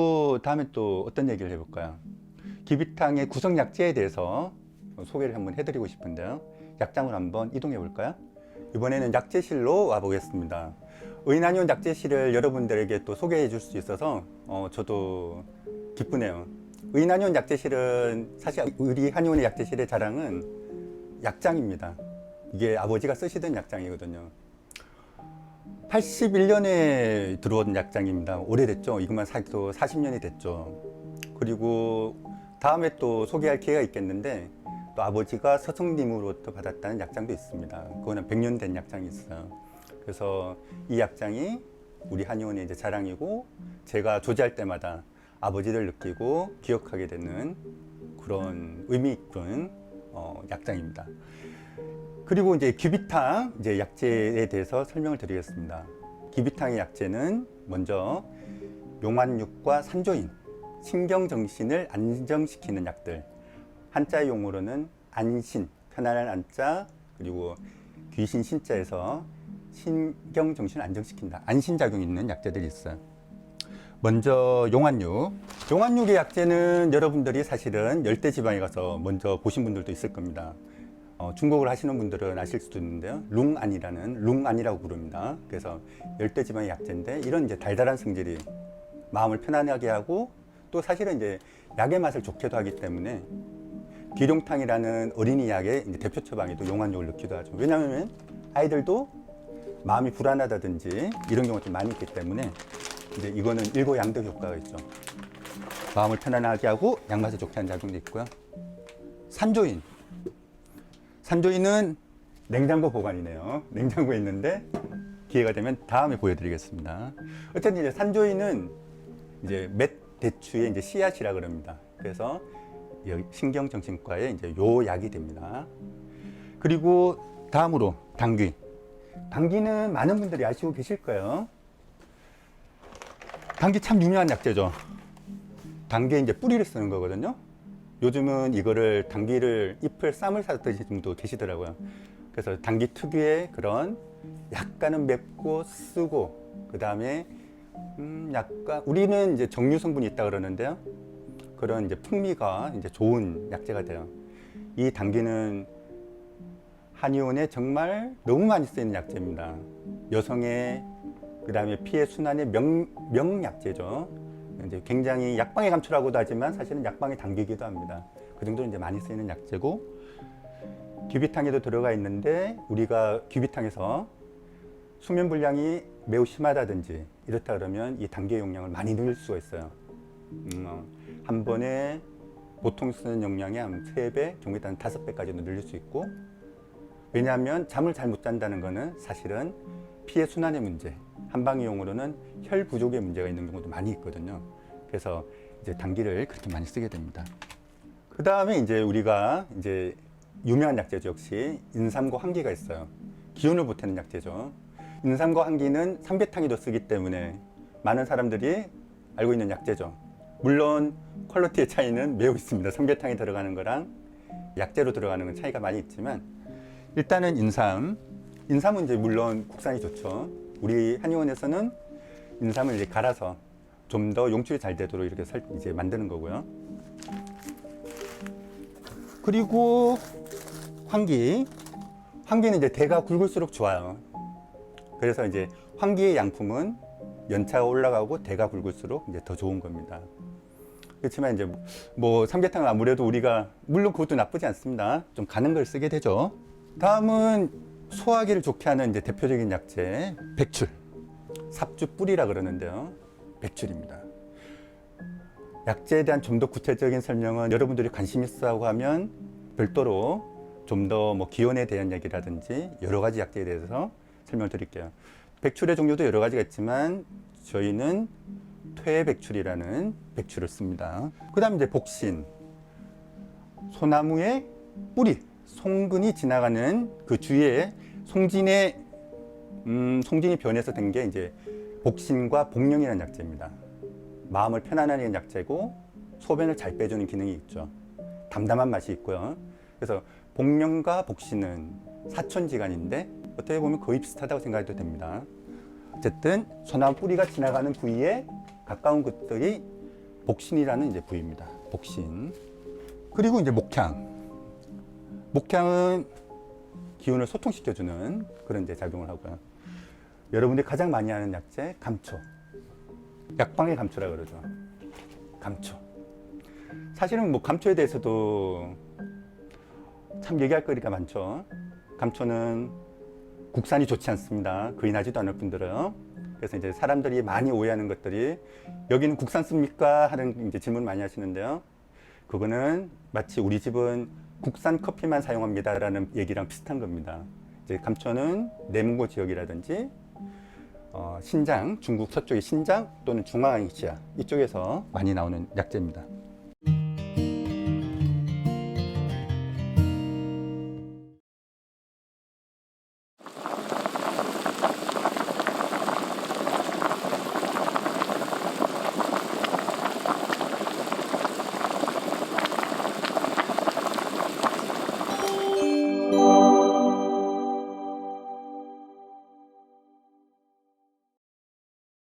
또 다음에 또 어떤 얘기를 해볼까요? 기비탕의 구성 약재에 대해서 소개를 한번 해드리고 싶은데요. 약장으로 한번 이동해 볼까요? 이번에는 약재실로 와보겠습니다. 의인한의원 약재실을 여러분들에게 또 소개해 줄 수 있어서 저도 기쁘네요. 의인한의원 약재실은 사실 우리 한의원의 약재실의 자랑은 약장입니다. 이게 아버지가 쓰시던 약장이거든요. 81년에 들어온 약장입니다. 오래됐죠. 이것만 사도 40년이 됐죠. 그리고 다음에 또 소개할 기회가 있겠는데 또 아버지가 서성님으로부터 받았다는 약장도 있습니다. 그거는 100년 된 약장이 있어요. 그래서 이 약장이 우리 한의원의 이제 자랑이고 제가 조제할 때마다 아버지를 느끼고 기억하게 되는 그런 의미 있는 약장입니다. 그리고 이제 귀비탕 이제 약재에 대해서 설명을 드리겠습니다. 귀비탕의 약재는 먼저 용환육과 산조인, 신경정신을 안정시키는 약들. 한자 용어로는 안신, 편안한 안자, 그리고 귀신 신자에서 신경정신을 안정시킨다. 안신작용이 있는 약재들이 있어요. 먼저 용환육. 용환육의 약재는 여러분들이 사실은 열대지방에 가서 먼저 보신 분들도 있을 겁니다. 중국을 하시는 분들은 아실 수도 있는데요. 룽안이라고 부릅니다. 그래서 열대지방의 약재인데 이런 이제 달달한 성질이 마음을 편안하게 하고 또 사실은 이제 약의 맛을 좋게도 하기 때문에 기룡탕이라는 어린이 약의 이제 대표 처방에도 용환육을 넣기도 하죠. 왜냐하면 아이들도 마음이 불안하다든지 이런 경우가 좀 많이 있기 때문에 이제 이거는 일거양득 효과가 있죠. 마음을 편안하게 하고 약맛을 좋게 하는 작용도 있고요. 산조인. 산조인은 냉장고 보관이네요. 냉장고에 있는데 기회가 되면 다음에 보여드리겠습니다. 어쨌든 이제 산조인은 이제 맷대추의 이제 씨앗이라 그럽니다. 그래서 신경정신과에 이제 요 약이 됩니다. 그리고 다음으로 당귀. 당귀는 많은 분들이 아시고 계실 거예요. 당귀 참 유명한 약재죠. 당귀에 이제 뿌리를 쓰는 거거든요. 요즘은 이거를 당귀를 잎을 쌈을 싸 드시는 분도 계시더라고요. 그래서 당귀 특유의 그런 약간은 맵고 쓰고 그 다음에 약간 우리는 이제 정류 성분이 있다 그러는데요. 그런 이제 풍미가 이제 좋은 약재가 돼요. 이 당귀는 한의원에 정말 너무 많이 쓰이는 약재입니다. 여성의 그 다음에 피해 순환의 명약재죠. 이제 굉장히 약방의 감초라고도 하지만 사실은 약방의 당귀이기도 합니다. 그 정도로 이제 많이 쓰이는 약재고 귀비탕에도 들어가 있는데 우리가 귀비탕에서 수면 불량이 매우 심하다든지 이렇다 그러면 이 당귀의 용량을 많이 늘릴 수가 있어요. 한 번에 보통 쓰는 용량의 한 3배, 경우에 따른 5배까지도 늘릴 수 있고 왜냐하면 잠을 잘 못 잔다는 것은 사실은 피해 순환의 문제, 한방이용으로는 혈 부족의 문제가 있는 경우도 많이 있거든요. 그래서 이제 당귀를 그렇게 많이 쓰게 됩니다. 그 다음에 이제 우리가 이제 유명한 약재죠. 역시 인삼과 황기가 있어요. 기운을 보태는 약재죠. 인삼과 황기는 삼계탕에도 쓰기 때문에 많은 사람들이 알고 있는 약재죠. 물론 퀄리티의 차이는 매우 있습니다. 삼계탕에 들어가는 거랑 약재로 들어가는 건 차이가 많이 있지만 일단은 인삼은 이제 물론 국산이 좋죠. 우리 한의원에서는 인삼을 이제 갈아서 좀 더 용출이 잘 되도록 이렇게 이제 만드는 거고요. 그리고 황기는 이제 대가 굵을수록 좋아요. 그래서 이제 황기의 양품은 연차가 올라가고 대가 굵을수록 이제 더 좋은 겁니다. 그렇지만 이제 뭐 삼계탕은 아무래도 우리가 물론 그것도 나쁘지 않습니다. 좀 가는 걸 쓰게 되죠. 다음은 소화기를 좋게 하는 이제 대표적인 약재 백출, 삽주 뿌리라 그러는데요. 백출입니다. 약재에 대한 좀 더 구체적인 설명은 여러분들이 관심 있어 하면 별도로 좀 더 뭐 기원에 대한 얘기라든지 여러 가지 약재에 대해서 설명을 드릴게요. 백출의 종류도 여러 가지가 있지만 저희는 퇴백출이라는 백출을 씁니다. 그 다음에 이제 복신, 소나무의 뿌리, 송근이 지나가는 그 주위에 송진이 변해서 된 게 이제 복신과 복령이라는 약재입니다. 마음을 편안하게 하는 약재고 소변을 잘 빼주는 기능이 있죠. 담담한 맛이 있고요. 그래서 복령과 복신은 사촌지간인데 어떻게 보면 거의 비슷하다고 생각해도 됩니다. 어쨌든 소나무 뿌리가 지나가는 부위에 가까운 것들이 복신이라는 이제 부위입니다. 복신. 그리고 이제 목향. 목향은 기운을 소통시켜주는 그런 이제 작용을 하고요. 여러분들이 가장 많이 하는 약재, 감초. 약방의 감초라 그러죠. 감초. 사실은 뭐 감초에 대해서도 참 얘기할 거리가 많죠. 감초는 국산이 좋지 않습니다. 거인하지도 않을 뿐더러. 그래서 이제 사람들이 많이 오해하는 것들이 여기는 국산 씁니까? 하는 이제 질문 많이 하시는데요. 그거는 마치 우리 집은 국산 커피만 사용합니다라는 얘기랑 비슷한 겁니다. 이제 감초는 내몽고 지역이라든지 신장, 중국 서쪽의 신장 또는 중앙아시아 이쪽에서 많이 나오는 약재입니다.